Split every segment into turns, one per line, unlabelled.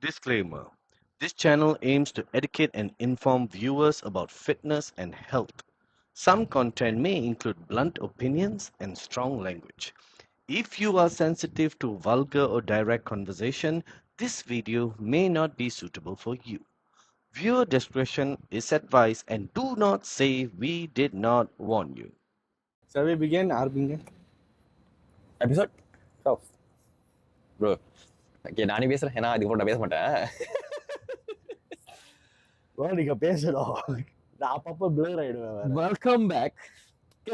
Disclaimer: this channel aims to educate and inform viewers about fitness and health. Some content may include blunt opinions and strong language. If you are sensitive to vulgar or direct conversation, this video may not be suitable for you. Viewer discretion is advised and do not say we did not warn you.
Shall we begin? Begin.
Episode
Go.
Bro okay நானே பேசுகிறேன் ஏன்னா இதுக்கு நான் பேச மாட்டேன்
நீங்க பேசணும் நான் அப்பப்போ blur ஆயிடுவேன் வேற.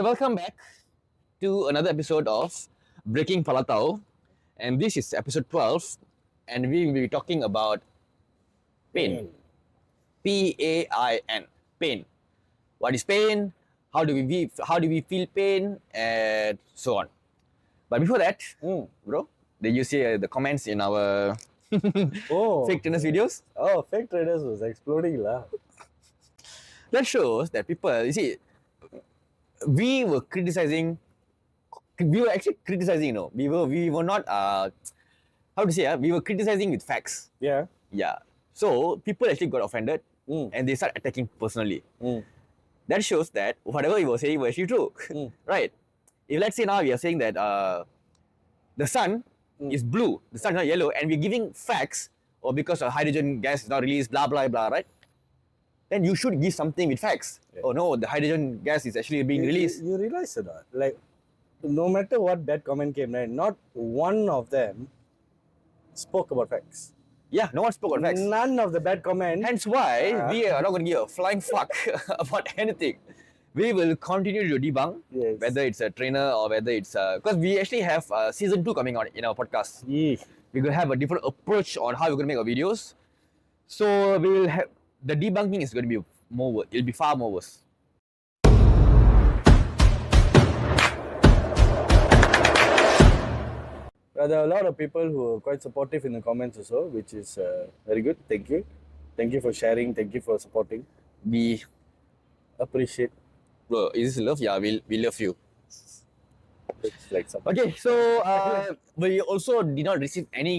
Welcome back to another episode of Breaking Palatao, and this is episode 12, and we will be talking about pain. Pain. Pain. What is pain? How do we feel pain, and so on. But before that, bro, did you see the comments in our
Oh.
fake tennis videos?
Oh, fake traders was exploding lah.
That shows that people, you see, we were actually criticizing, you know. We were not, how to say, we were criticizing with facts.
Yeah.
Yeah. So, people actually got offended and they start attacking personally. That shows that whatever we were saying was actually true. Right? If let's say now we are saying that the sun is blue, the sun is not yellow, and we're giving facts, or because of hydrogen gas is not released, blah, blah, blah, right? Then you should give something with facts.
Yeah.
Oh no, the hydrogen gas is actually being released.
You realize or not? Like, no matter what bad comment came, right? Not one of them spoke about facts.
Yeah, no one spoke on facts.
None of the bad comments.
Hence why we are not going to give a flying fuck about anything. We will continue to debunk,
Yes.
whether it's a trainer or whether it's because we actually have season 2 coming on in our podcast.
Yeah.
We're going to have a different approach on how we're going to make our videos. So we will have the debunking is going to be more. It'll be far more worse.
There are a lot of people who are quite supportive in the comments also, which is very good. Thank you. Thank you for sharing. Thank you for supporting.
We,
Appreciate.
bro, is this love? Yeah, we love you.
It's like something.
Okay, so we also did not receive any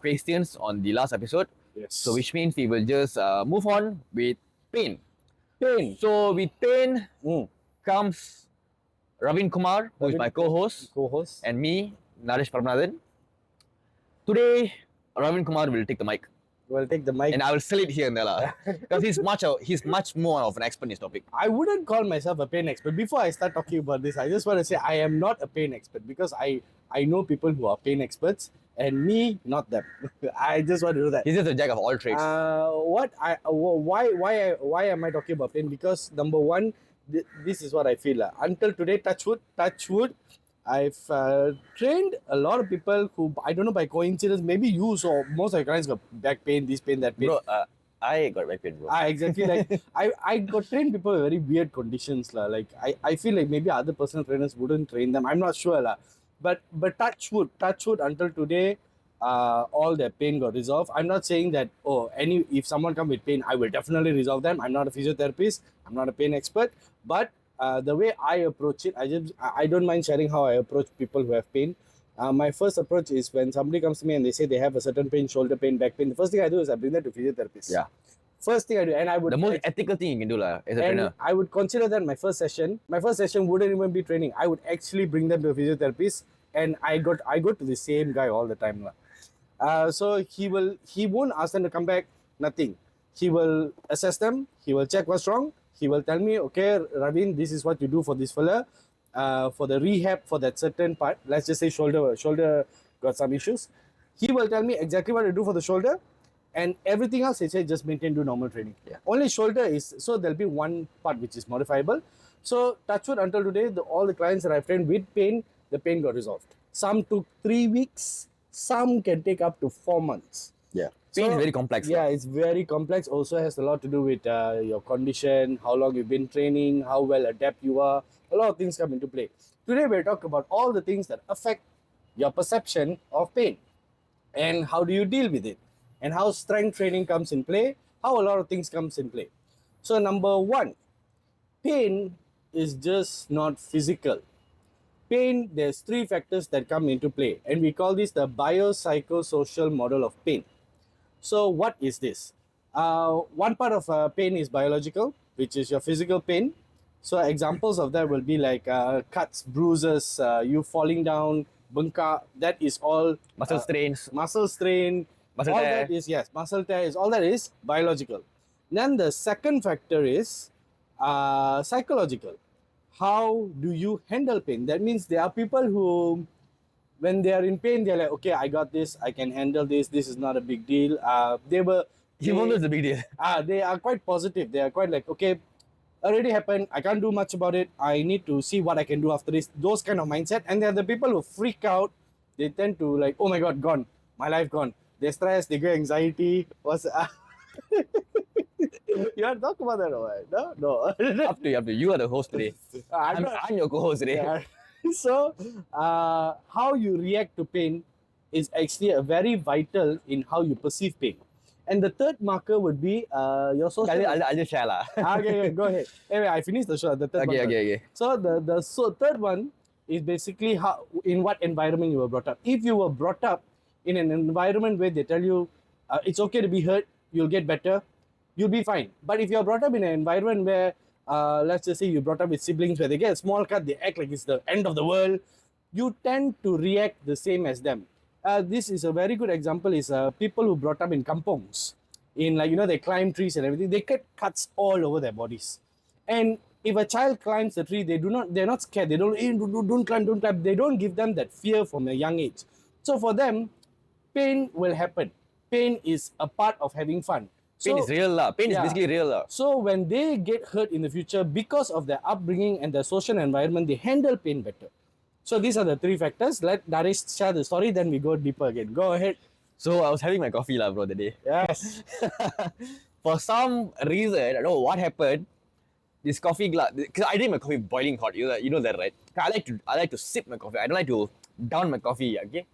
questions on the last episode.
Yes.
So which means we will just move on with pain.
pain.
So with pain comes Ravin Kumar, who is
Ravin
my co-host,
Co-host.
and me, Naresh Paramanathan. Today, Ravin Kumar will take the mic,
We'll take the mic.
and I will sell it here and there, because he's much more of an expert in this topic.
I wouldn't call myself a pain expert. Before I start talking about this, I just want to say I am not a pain expert because I know people who are pain experts and me, not them. I just want to do that.
He's just a jack of all trades.
Why am I talking about pain? Because number one, this is what I feel. Until today, touch wood, I've trained a lot of people who, I don't know, by coincidence, maybe you saw most of your clients got back pain, this pain, that pain.
Bro, I got back pain, bro.
Exactly. Like I got trained people with very weird conditions. Like I feel like maybe other personal trainers wouldn't train them. I'm not sure. But touch wood until today, all their pain got resolved. I'm not saying that, if someone come with pain, I will definitely resolve them. I'm not a physiotherapist. I'm not a pain expert. But the way I approach it, I don't mind sharing how I approach people who have pain. My first approach is when somebody comes to me and they say they have a certain pain, shoulder pain, back pain. The first thing I do is I bring them to physiotherapist.
Yeah.
First thing I do, and I would
The most ethical thing you can do, as a trainer.
I would consider that my first session. My first session wouldn't even be training. I would actually bring them to a physiotherapist, and I go to the same guy all the time. So he won't ask them to come back. Nothing. He will assess them. He will check what's wrong. He will tell me, okay, Ravin, this is what you do for this fella. For the rehab for that certain part, let's just say shoulder got some issues. He will tell me exactly what to do for the shoulder, and everything else he said just maintain, do normal training.
Yeah.
Only shoulder is, so there'll be one part which is modifiable. So touch wood, until today, all the clients that I've trained with pain, the pain got resolved. Some took 3 weeks, some can take up to 4 months.
Yeah. Pain is very complex.
Yeah, it's very complex. Also has a lot to do with your condition, how long you've been training, how well adept you are. A lot of things come into play. Today we'll talk about all the things that affect your perception of pain and how do you deal with it and how strength training comes in play, how a lot of things comes in play. So number one, pain is just not physical. Pain, there's 3 factors that come into play, and we call this the biopsychosocial model of pain. So what is this? One part of pain is biological, which is your physical pain. So examples of that will be like cuts, bruises, you falling down, bengkak. That is all
Muscle strains.
muscle strain.
Muscle
all
tear.
that is yes, muscle tear is all that is biological. Then the second factor is psychological. How do you handle pain? That means there are people who, when they are in pain, they're like, okay, I got this, I can handle this. This is not a big deal.
Even though it's a big deal.
They are quite positive. They are quite like, okay, already happened. I can't do much about it. I need to see what I can do after this. Those kind of mindset. And they're the people who freak out. They tend to like, oh my God, gone. My life gone. They're stressed. They get anxiety. What's you want to talk about that or what? No.
Up to you, up to you. You are the host today. I'm your co-host today.
Yeah. So, how you react to pain is actually a very vital in how you perceive pain. And the third marker would be your social.
I'll just share lah.
Okay, go ahead. Anyway, I finished the show. The third one.
Okay.
So the third one is basically how, in what environment you were brought up. If you were brought up in an environment where they tell you it's okay to be hurt, you'll get better, you'll be fine. But if you're brought up in an environment where let's just say you brought up with siblings where they get a small cut, they act like it's the end of the world, you tend to react the same as them. This is a very good example is people who brought up in kampongs, in like, they climb trees and everything, they get cuts all over their bodies. And if a child climbs a tree, they're not scared. They don't climb. They don't give them that fear from a young age. So for them, pain will happen. Pain is a part of having fun.
Pain is real lah. Pain is basically real lah.
So when they get hurt in the future, because of their upbringing and their social environment, they handle pain better. So these are the three factors. Let Naresh share the story, then we go deeper again. Go ahead.
So I was having my coffee lah, bro, the day.
Yes.
For some reason, I don't know what happened. This coffee glass, because I drink my coffee boiling hot. You know that, right? I like to sip my coffee. I don't like to down my coffee. Okay.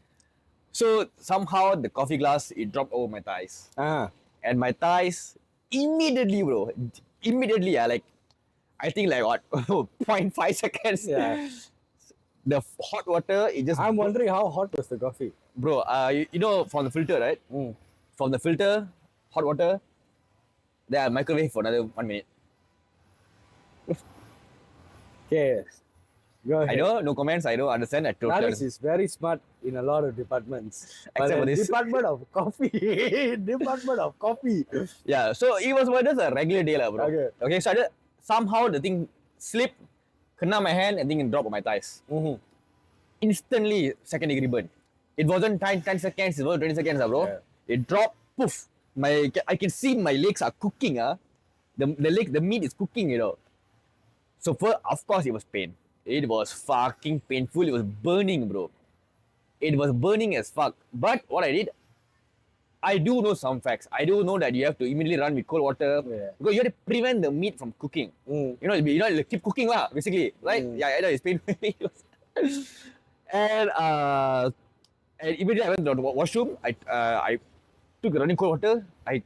So somehow the coffee glass it dropped over my thighs. And my thighs immediately, bro. Immediately, I think like what 0.5 seconds.
Yeah.
The hot water, it just.
I'm wondering how hot was the coffee,
bro. You know from the filter, right? From the filter, hot water. Then I microwave for another 1 minute.
Yes. Go ahead.
I know, no comments. I don't understand. I totally
Naresh is very smart in a lot of departments.
Except for this.
Department of coffee. Department of coffee.
Yeah, so it was just a regular day, lah, bro. Okay, so somehow the thing slipped, kena my hand, and thing dropped on my thighs. Instantly, second degree burn. It wasn't 10 seconds, it was 20 seconds, bro. Yeah. It dropped, poof. I can see my legs are cooking. The meat is cooking, So of course, it was pain. It was fucking painful. It was burning, bro. It was burning as fuck. But what I did, I do know some facts. I do know that you have to immediately run with cold water because you have to prevent the meat from cooking. You know, keep cooking lah, basically, right? Yeah, I know it's painful. and immediately I went to the washroom. I took running cold water. It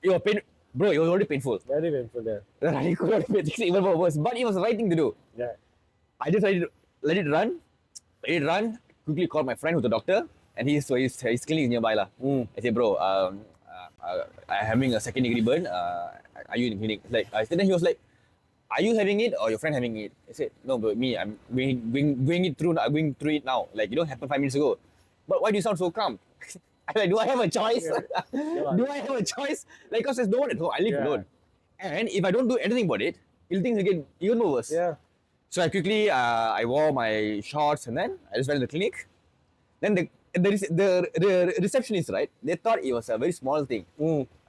was pain, bro. It was already painful.
Very painful there.
Running cold water makes it even worse. But it was the right thing to do.
Yeah.
I just let it run. Quickly called my friend who's a doctor, and his clinic is nearby lah. I said, bro, I'm having a second degree burn. Are you in the clinic? Then he was like, are you having it or your friend having it? I said, no, bro, me. I'm going through it now. Like, it don't happen 5 minutes ago. But why do you sound so calm? I'm like, do I have a choice? Do I have a choice? Like, because there's no one at home. I live alone. And if I don't do anything about it, things will get even worse.
Yeah.
So I quickly, I wore my shorts and then I just went to the clinic. Then the receptionist, right? They thought it was a very small thing.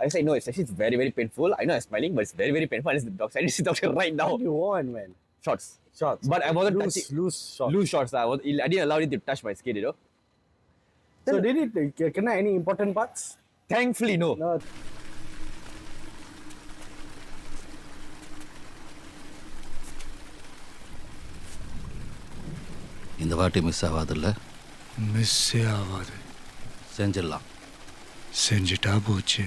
I said, no, it's actually very, very painful. I know I'm smiling, but it's very, very painful. I need to see the doctor right now.
What you worn, man?
Shorts.
But
I wasn't
loose shorts.
Loose shorts. I didn't allow it to touch my skin,
So did it kena any important parts?
Thankfully, no.
இந்த வாட்டி miss ஆகாதுல்ல?
மிஸ்ஸே ஆகாது.
செஞ்சிடலாம்.
செஞ்சுட்டா போச்சு.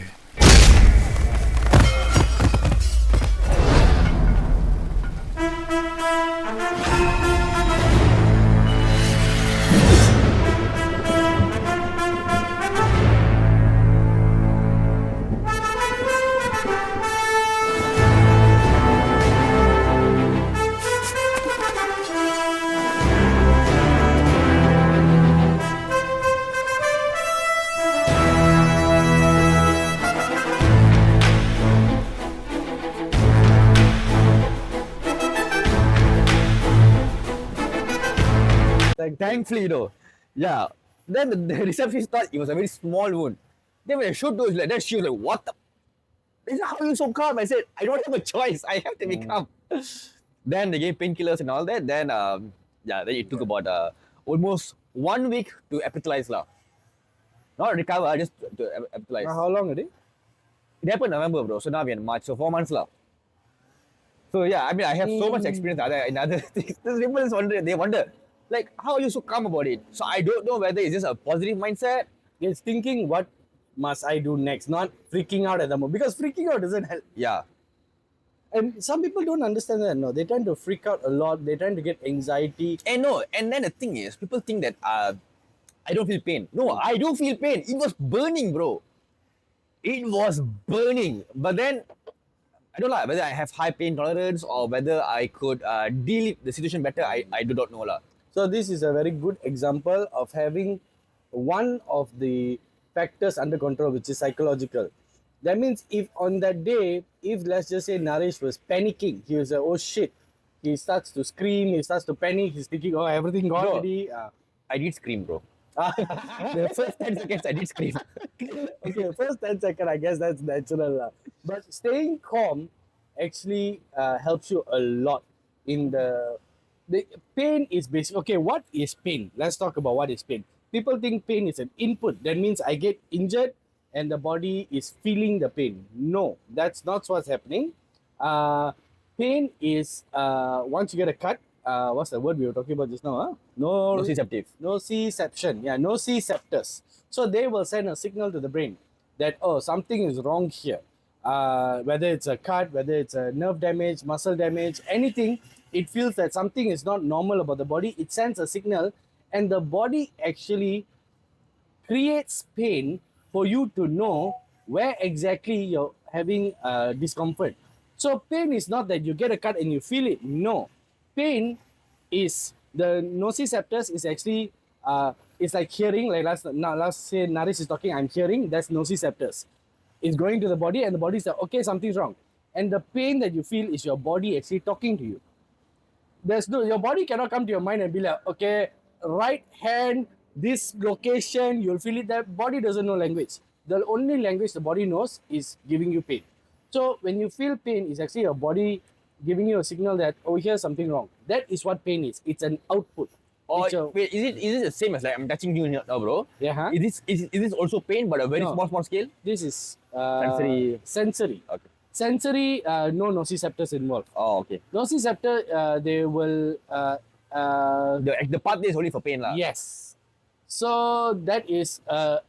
Thankfully, yeah. Then the receptionist thought it was a very small wound. Then when I showed those like that, she was like, "What the? This is how you so calm?" I said, "I don't have a choice. I have to be calm." Then they gave painkillers and all that. Then then it took about almost 1 week to epithelize lah. Not recover, just to epithelize.
How long already?
It happened November, bro. So now we're in March, so 4 months lah. So yeah, I mean, I have so much experience in other things. People just wonder, they wonder, like, how are you so calm about it? So I don't know whether it's just a positive mindset.
It's thinking what must I do next, not freaking out at the moment, because freaking out doesn't help.
Yeah.
And some people don't understand that. No, they tend to freak out a lot. They tend to get anxiety.
And then the thing is, people think that I don't feel pain. No, I do feel pain. It was burning, bro. It was burning. But then, I don't know whether I have high pain tolerance or whether I could deal with the situation better. I do not know lah.
So this is a very good example of having one of the factors under control, which is psychological. That means if on that day, if let's just say Naresh was panicking, he was like, oh shit, he starts to scream, he starts to panic, he's thinking, oh, everything gone
Bro.
already.
I did scream, bro. The first 10 seconds, I did scream.
Okay, first 10 seconds, I guess that's natural. But staying calm actually helps you a lot in the pain is basic. Okay, what is pain? Let's talk about what is pain. People think pain is an input. That means I get injured and the body is feeling the pain. No, that's not what's happening. Pain is once you get a cut. What's the word we were talking about just now? Huh?
Nociceptive.
Nociception. Yeah, nociceptors. So they will send a signal to the brain that, oh, something is wrong here. Whether it's a cut, whether it's a nerve damage, muscle damage, anything, it feels that something is not normal about the body. It sends a signal, and the body actually creates pain for you to know where exactly you're having discomfort. So pain is not that you get a cut and you feel it. No. Pain is the nociceptors is actually it's like hearing, like last say Naresh is talking, I'm hearing, that's nociceptors. It's going to the body and the body says, okay, something's wrong. And the pain that you feel is your body actually talking to you. Your body cannot come to your mind and be like, okay, right hand, this location, you'll feel it. That body doesn't know language. The only language the body knows is giving you pain. So when you feel pain, it's actually your body giving you a signal that, oh, here's something wrong. That is what pain is. It's an output.
Or
It's a-
wait, is it the same as like I'm touching you now, bro?
Yeah, huh?
Is this also pain but a very
No.
small scale?
This is
Sensory.
Sensory.
Okay.
Sensory, no nociceptors involved.
Oh, okay.
Nociceptor, they will.
The part is only for pain lah.
Yes. So that is a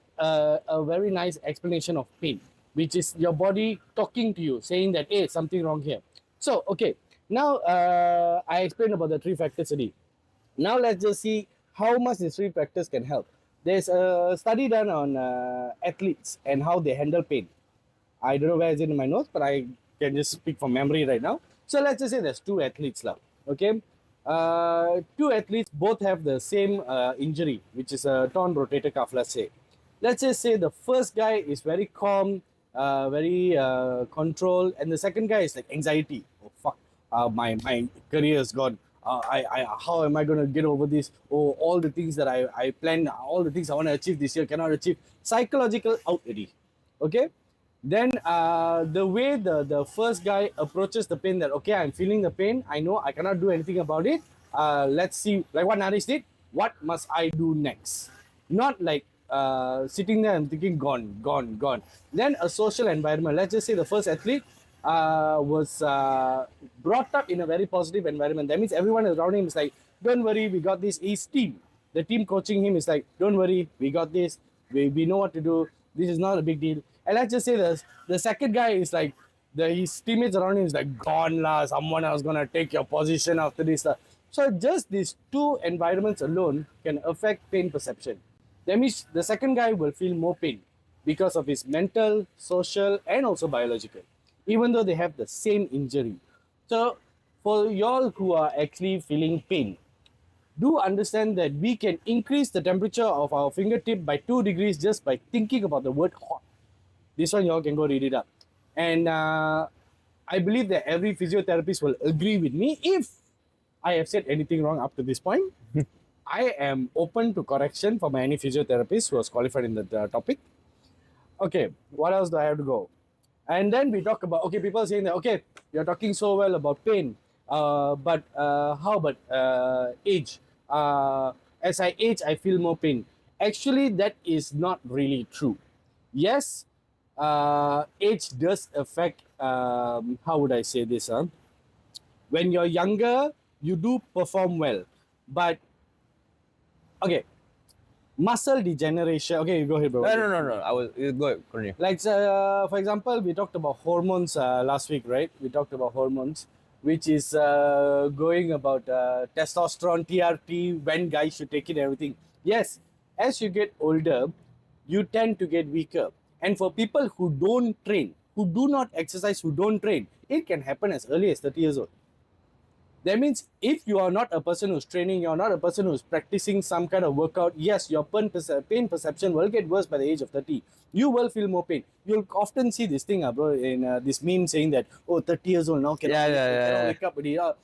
very nice explanation of pain, which is your body talking to you, saying that, hey, something wrong here. So, okay. Now, I explained about the three factors already. Now, let's just see how much these three factors can help. There's a study done on athletes and how they handle pain. I don't know where it's in my notes, but I can just speak from memory right now. So let's just say there's two athletes now. Okay, two athletes both have the same injury, which is a torn rotator cuff. Let's just say the first guy is very calm, very controlled, and the second guy is like anxiety. Oh fuck, my career is gone. How am I going to get over this? Oh, all the things that I planned, all the things I want to achieve this year cannot achieve. Psychological out already. Okay. Then the way the first guy approaches the pain, that okay, I'm feeling the pain, I know I cannot do anything about it, let's see, like what Naresh did, what must I do next? Not like sitting there and thinking gone. Then a social environment, let's just say the first athlete was brought up in a very positive environment. That means everyone around him is like, don't worry, we got this. His team, the team coaching him is like, don't worry, we got this, we know what to do, this is not a big deal. And let's just say the second guy is like, his teammates around him is like, gone lah, someone else gonna take your position after this. So just these two environments alone can affect pain perception. That means the second guy will feel more pain because of his mental, social, and also biological, even though they have the same injury. So for y'all who are actually feeling pain, do understand that we can increase the temperature of our fingertip by 2 degrees just by thinking about the word hot. This one y'all can go read it up. And I believe that every physiotherapist will agree with me if I have said anything wrong up to this point. I am open to correction for any physiotherapist who was qualified in the topic. Okay, what else do I have to go? And then we talk about, okay, people saying that, okay, you're talking so well about pain, but how about age? As I age, I feel more pain. Actually, that is not really true. Yes, age does affect, how would I say this? When you're younger, you do perform well. But, okay, muscle degeneration. Okay, you go ahead, bro.
No. I will go ahead, continue.
Like, for example, we talked about hormones last week, right? We talked about hormones, which is going about testosterone, TRT, when guys should take it, everything. Yes, as you get older, you tend to get weaker. And for people who don't train, who do not exercise, who don't train, it can happen as early as 30 years old. That means if you are not a person who's training, you're not a person who's practicing some kind of workout, yes, your pain perception will get worse by the age of 30. You will feel more pain. You'll often see this thing, bro, in this meme saying that, oh, 30 years old now, cannot wake up.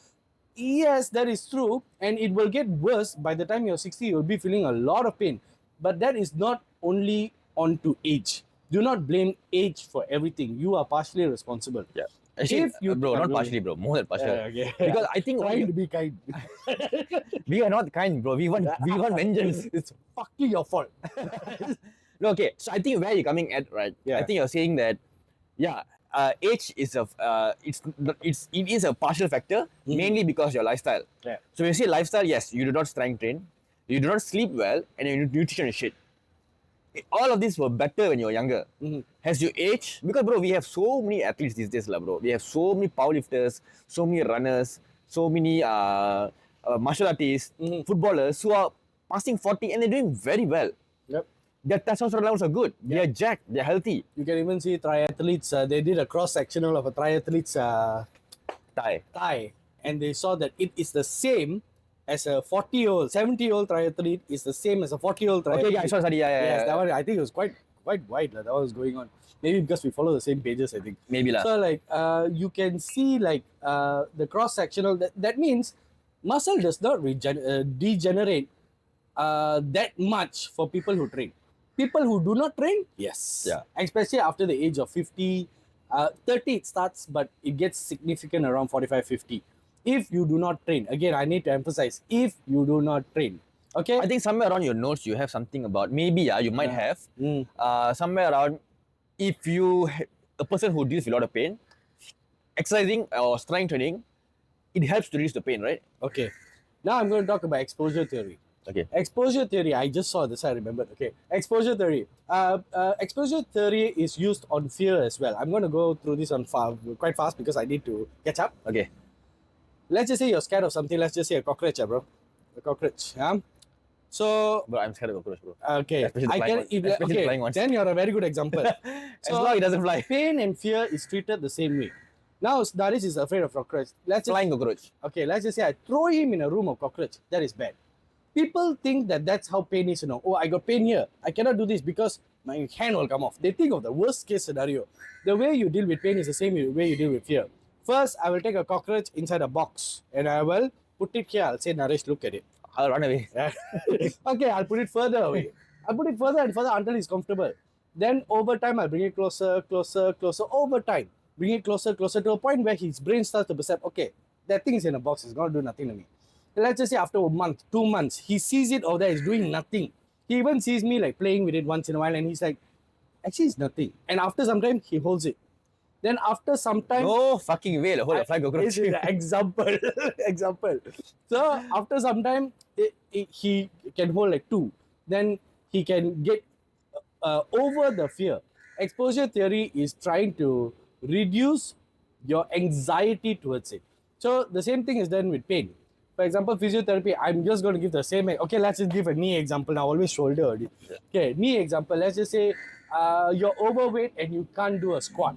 Yes, that is true. And it will get worse by the time you're 60, you'll be feeling a lot of pain. But that is not only onto age. Do not blame age for everything. You are partially responsible.
Yeah. Actually,
If you
bro, not partially, bro, more than partially.
okay.
Because I think
Trying to be kind.
we are not kind, bro. We want vengeance.
It's fucking your fault.
No, okay. So I think where you're coming at, right?
Yeah.
I think you're saying that, yeah, age is it is a partial factor, mainly because your lifestyle.
Yeah.
So when you say lifestyle, yes, you do not strength train, you do not sleep well, and your nutrition is shit. All of these were better when you were younger. As you age, because bro, we have so many athletes these days, bro. We have so many powerlifters, so many runners, so many martial artists, footballers who are passing 40 and they're doing very well.
Yep.
Their testosterone levels are good. They're jacked. They're healthy.
You can even see triathletes. They did a cross sectional of a triathlete's thigh, and they saw that it is the same as a 40-year-old, 70-year-old triathlete is the same as a 40-year-old triathlete.
Okay, yeah, I saw study. Yeah.
Yes, that one. I think it was quite wide. That was going on. Maybe because we follow the same pages. I think.
Maybe lah.
So like, you can see like the cross sectional. That means muscle does not degenerate that much for people who train. People who do not train, yes.
Yeah.
Especially after the age of 50, 30 it starts, but it gets significant around 45, 50. If you do not train, again, I need to emphasize, if you do not train, okay?
I think somewhere around your notes you have something about, maybe you might have, somewhere around, if you a person who deals with a lot of pain, exercising or strength training, it helps to reduce the pain, right?
Okay. Now I'm going to talk about exposure theory.
Okay.
Exposure theory, I just saw this, I remembered. Okay. Exposure theory. Exposure theory is used on fear as well. I'm going to go through this on quite fast because I need to catch up.
Okay.
Let's just say you're scared of something. Let's just say a cockroach, bro. A cockroach. Yeah. So.
But I'm scared of cockroach, bro.
Okay.
Especially the flying ones. Especially the flying ones.
Then you're a very good example.
As long as it doesn't fly.
Pain and fear is treated the same way. Now, Darish is afraid of cockroach.
Flying cockroach.
Okay, let's just say I throw him in a room of cockroach. That is bad. People think that that's how pain is, Oh, I got pain here. I cannot do this because my hand will come off. They think of the worst case scenario. The way you deal with pain is the same way you deal with fear. First, I will take a cockroach inside a box and I will put it here. I'll say, Naresh, look at it.
I'll run away.
Okay, I'll put it further away. I'll put it further and further until it's comfortable. Then over time, I'll bring it closer, closer, closer. Over time, bring it closer, closer to a point where his brain starts to perceive, okay, that thing is in a box. It's going to do nothing to me. Let's just say after a month, 2 months, he sees it over there. It's doing nothing. He even sees me like playing with it once in a while and he's like, actually, it's nothing. And after some time, he holds it. Then after some time...
No fucking way, hold a fly cockroach.
This is an example. Example. So after some time, he can hold like 2. Then he can get over the fear. Exposure theory is trying to reduce your anxiety towards it. So the same thing is done with pain. For example, physiotherapy, I'm just going to give the same... Okay, let's just give a knee example now. Always shoulder already. Okay, knee example. Let's just say you're overweight and you can't do a squat.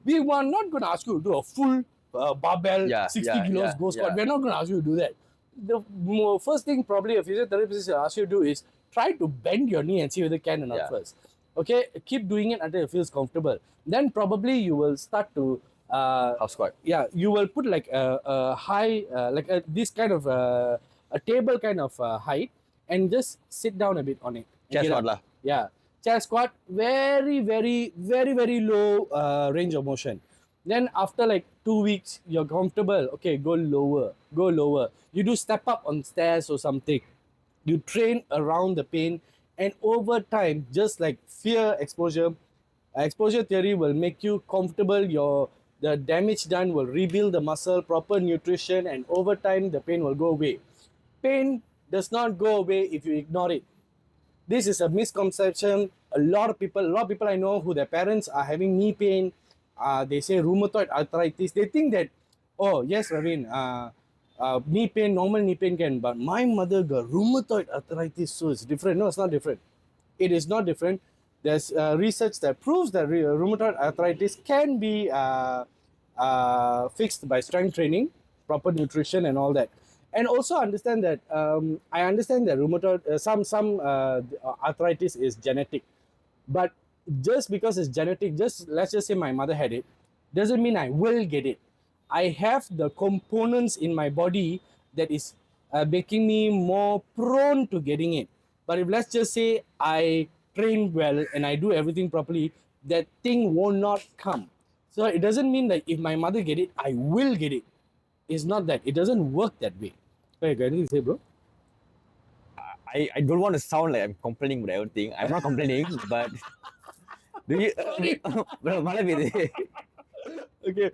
We were not going to ask you to do a full barbell, 60 kilos, go squat. We're not going to ask you to do that. The first thing probably a physiotherapist will ask you to do is try to bend your knee and see whether it can or not first. Okay, keep doing it until it feels comfortable. Then probably you will start to...
half squat.
Yeah, you will put like a high, this kind of a table kind of height. and just sit down a bit on it. and
Chest
get
squat
up.
lah.
Yeah. Chest squat, very, very, very, very low range of motion. Then after like 2 weeks, you're comfortable. Okay, go lower, go lower. You do step up on stairs or something. You train around the pain, and over time, just like fear exposure, exposure theory will make you comfortable. The damage done will rebuild the muscle, proper nutrition, and over time the pain will go away. Pain does not go away if you ignore it. This is a misconception. A lot of people I know who their parents are having knee pain. They say rheumatoid arthritis. They think that, oh yes, Ravin, knee pain, normal knee pain can, but my mother got rheumatoid arthritis, so it's different. No, it's not different. It is not different. There's research that proves that rheumatoid arthritis can be fixed by strength training, proper nutrition, and all that. And also understand that I understand that rheumatoid, some arthritis is genetic, but just because it's genetic, just let's just say my mother had it, doesn't mean I will get it. I have the components in my body that is making me more prone to getting it. But if let's just say I train well and I do everything properly, that thing will not come. So it doesn't mean that if my mother get it, I will get it. It's not that. It doesn't work that way. Hey, got anything to say, bro?
I don't want to sound like I'm complaining about everything. I'm not complaining, but do you? Bro, mala பெய்யுது.
Okay.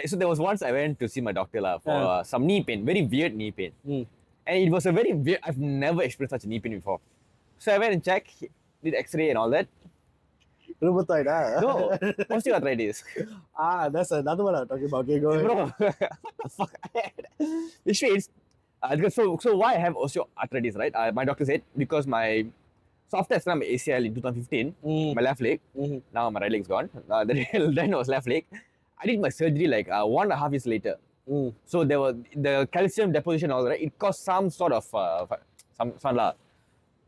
So there was once I went to see my doctor lah for some knee pain, very weird knee pain, and it was a very weird. I've never experienced such a knee pain before. So I went and checked, did X-ray and all that.
Rheumatoid,
No, osteoarthritis.
That's another one I'm talking about. Okay, go ahead.
Bro, fuck. Which means, so why I have osteoarthritis, right? My doctor said because my so after I my ACL in 2015, my left leg, now my right leg's gone. Then it was left leg. I did my surgery like 1.5 years later. So there was the calcium deposition and all that. It caused some sort of some lah.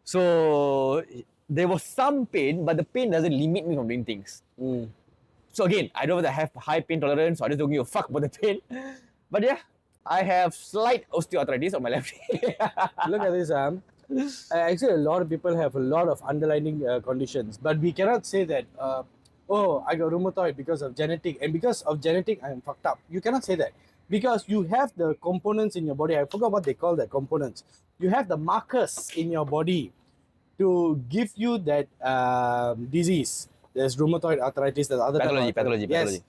So there was some pain, but the pain doesn't limit me from doing things. So again, I don't have high pain tolerance, so I just don't give a fuck about the pain. But yeah, I have slight osteoarthritis on my left leg.
Look at this, actually, a lot of people have a lot of underlying conditions, but we cannot say that, oh, I got rheumatoid because of genetic, and because of genetic, I am fucked up. You cannot say that because you have the components in your body. I forgot what they call the components. You have the markers in your body to give you that disease. There's rheumatoid arthritis, there's other
pathology.
Yes,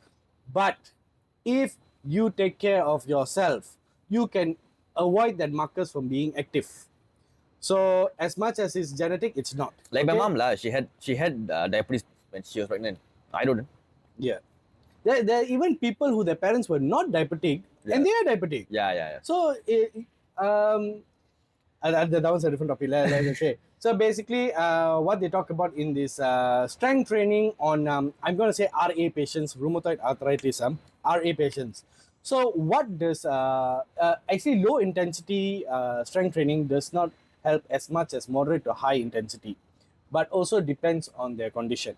but if you take care of yourself, you can avoid that markers from being active. So as much as it's genetic, it's not.
Like my mom lah, she had diabetes when she was pregnant. I don't.
Yeah. There are even people who their parents were not diabetic and they are diabetic.
Yeah.
So that was a different topic. Like I say. So basically, what they talk about in this strength training on, I'm going to say RA patients, rheumatoid arthritis, RA patients. So what does, actually low intensity strength training does not help as much as moderate to high intensity, but also depends on their condition.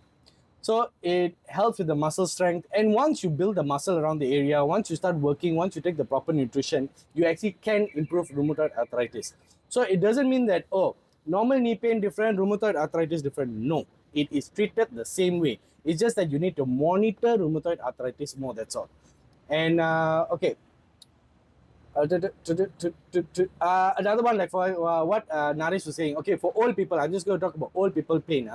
So it helps with the muscle strength. And once you build the muscle around the area, once you start working, once you take the proper nutrition, you actually can improve rheumatoid arthritis. So it doesn't mean that, oh, normal knee pain different, rheumatoid arthritis different. No, it is treated the same way. It's just that you need to monitor rheumatoid arthritis more, that's all. And okay. Another one, like for what Naresh was saying, okay, for old people, I'm just going to talk about old people pain.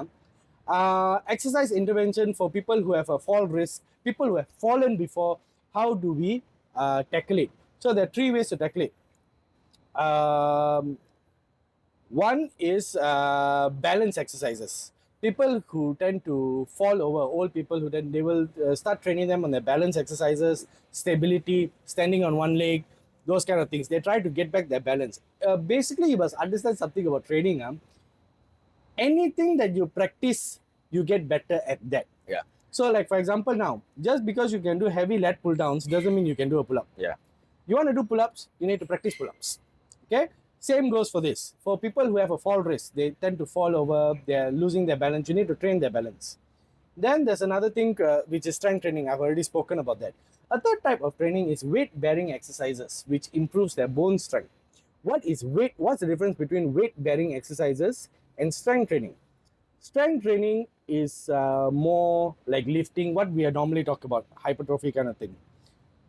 Exercise intervention for people who have a fall risk, people who have fallen before, how do we tackle it? So there are 3 ways to tackle it. One is balance exercises. People who tend to fall over, old people who then they will start training them on their balance exercises, stability, standing on one leg, those kind of things. They try to get back their balance. Basically, you must understand something about training. Anything that you practice, you get better at that.
Yeah.
So like for example now, just because you can do heavy lat pull downs doesn't mean you can do a pull-up.
Yeah.
You want to do pull-ups, you need to practice pull-ups. Okay? Same goes for this. For people who have a fall risk, they tend to fall over, they're losing their balance, you need to train their balance. Then there's another thing which is strength training. I've already spoken about that. A third type of training is weight-bearing exercises, which improves their bone strength. What's the difference between weight bearing exercises and strength training? Strength training is more like lifting, what we are normally talk about, hypertrophy kind of thing.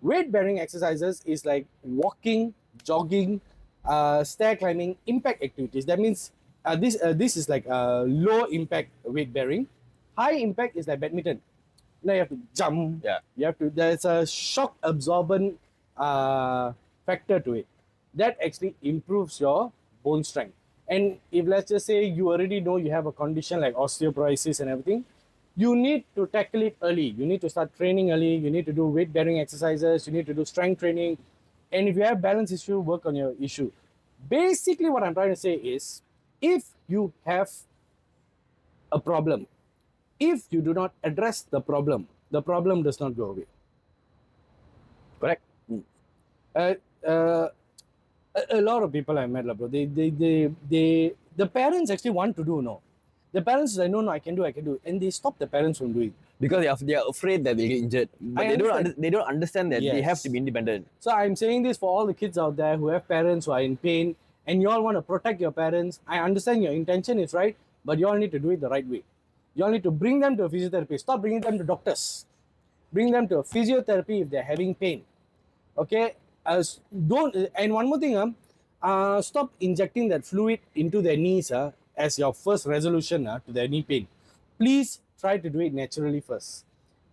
Weight bearing exercises is like walking, jogging, stair climbing, impact activities. That means this is like low impact weight bearing. High impact is like badminton. Now you have to jump.
Yeah.
You have to. There's a shock absorbent factor to it that actually improves your bone strength. And if let's just say you already know you have a condition like osteoporosis and everything, you need to tackle it early. You need to start training early. You need to do weight bearing exercises. You need to do strength training. And if you have balance issue, work on your issue. Basically, what I'm trying to say is if you have a problem, if you do not address the problem does not go away.
Correct.
Uh, uh, a lot of people I met, bro. The parents actually want to do, no. The parents say, no, I can do, and they stop the parents from doing.
Because they are afraid that they get injured, but they don't understand that they have
Yes.
to be independent.
So I'm saying this for all the kids out there who have parents who are in pain, and you all want to protect your parents. I understand your intention is right, but you all need to do it the right way. You all need to bring them to a physiotherapy. Stop bringing them to doctors. Bring them to a physiotherapy if they're having pain. Okay, don't. And one more thing, stop injecting that fluid into their knees as your first resolution to their knee pain. Please try to do it naturally first.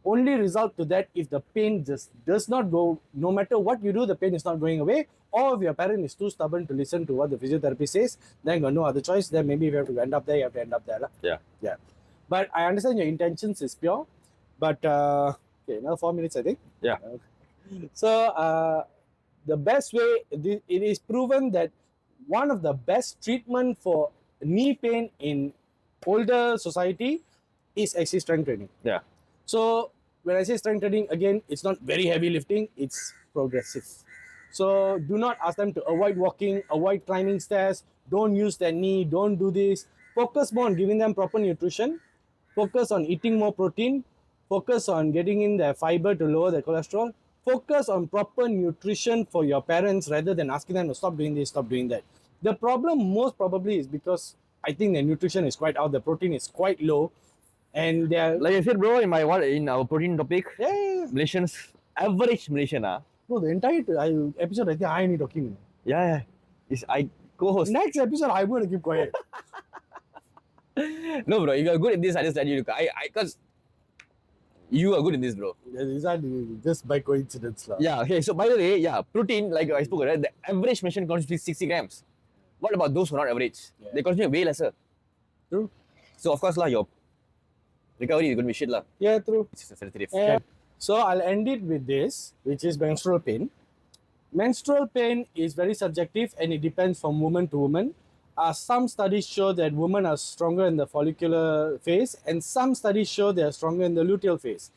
Only result to that if the pain just does not go. No matter what you do, the pain is not going away. Or if your parent is too stubborn to listen to what the physiotherapy says, then you got no other choice. Then maybe if you have to end up there, you have to end up there.
Yeah.
But I understand your intentions is pure. But okay, another 4 minutes, I think.
Yeah.
So the best way, it is proven that one of the best treatment for knee pain in older society is actually strength training.
Yeah.
So when I say strength training, again, it's not very heavy lifting, it's progressive. So do not ask them to avoid walking, avoid climbing stairs, don't use their knee, don't do this. Focus more on giving them proper nutrition, focus on eating more protein, focus on getting in their fiber to lower their cholesterol, focus on proper nutrition for your parents rather than asking them to stop doing this, stop doing that. The problem most probably is because I think the nutrition is quite out, the protein is quite low, and they're
Like I said, bro, in our protein topic,
yeah.
Malaysians, average Malaysian,
No, the entire episode I think I ain't talking.
yeah, is I co-host.
Next episode I'm going to keep quiet.
No, bro, if you're good at this, I just let you. Because you are good in this, bro.
These are just by coincidence, lah.
Yeah. Okay. So by the way, protein, like I spoke, right? The average Malaysian consumes 60 grams. What about those who are not average?
Yeah.
They consume way lesser.
True.
So of course, your recovery is going to be shit, lah.
Yeah, true.
It's sensitive.
Yeah. So I'll end it with this, which is menstrual pain. Menstrual pain is very subjective and it depends from woman to woman. Some studies show that women are stronger in the follicular phase, and some studies show they are stronger in the luteal phase.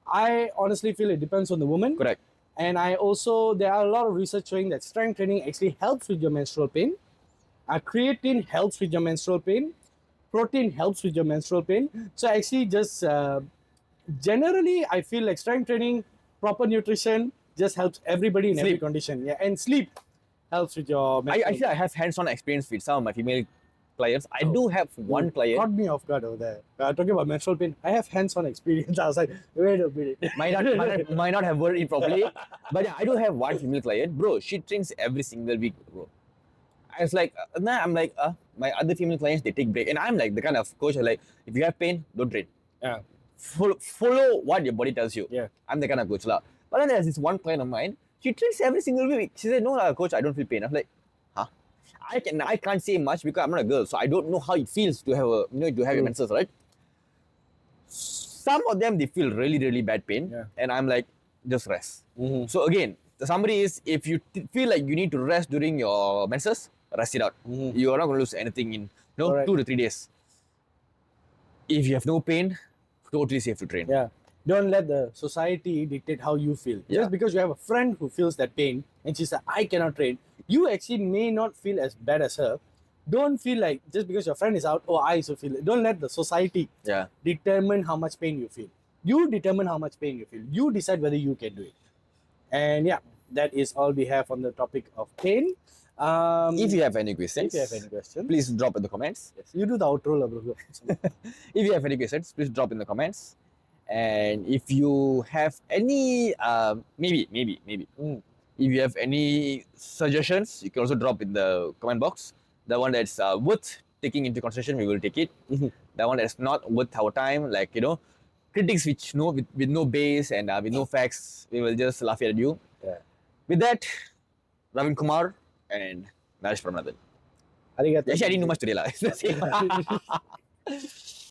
I honestly feel it depends on the woman.
Correct.
And there are a lot of research showing that strength training actually helps with your menstrual pain. Creatine helps with your menstrual pain. Protein helps with your menstrual pain. So actually just generally, I feel like strength training, proper nutrition just helps everybody in every
Sleep.
condition. Yeah, and sleep helps with your menstrual
I have hands-on experience with some of my female clients. I do have one client.
Caught me off guard over there. Talking about menstrual pain, I have hands-on experience. I was like, wait a minute.
might not have worded it properly, but yeah, I do have one female client, bro. She trains every single week, bro. I was like, my other female clients they take break, and I'm like the kind of coach like, if you have pain, don't train.
Yeah.
Follow what your body tells you.
Yeah.
I'm the kind of coach lah. But then there's this one client of mine. She trains every single week. She said, "No, coach, I don't feel pain." I'm like, "Huh?" I can't say much because I'm not a girl, so I don't know how it feels to have your menses, right? Some of them they feel really really bad pain, and I'm like, just rest.
Mm-hmm.
So again, the summary is if you feel like you need to rest during your menses, rest it out.
Mm-hmm.
You are not going to lose anything in
Correct.
2 to 3 days. If you have no pain, totally safe to train.
Yeah. Don't let the society dictate how you feel.
Yeah.
Just because you have a friend who feels that pain and she said, I cannot train, you actually may not feel as bad as her. Don't feel like just because your friend is out, oh, I also feel it. Don't let the society
Yeah.
determine how much pain you feel. You determine how much pain you feel. You decide whether you can do it. And yeah, that is all we have on the topic of pain.
If you have any
If
questions,
you have any questions,
please drop in the comments.
yes, you do the outro, lah, bro.
If you have any questions, please drop in the comments. And if you have any, maybe, if you have any suggestions, you can also drop in the comment box. The one that's worth taking into consideration, we will take it. The one that's not worth our time, like, you know, critics which no with no base and with no facts, we will just laugh at you.
Yeah.
With that, Ravin Kumar and Naresh Pranathan.
Arigato.
Actually, I didn't know much today, lah. It's the same.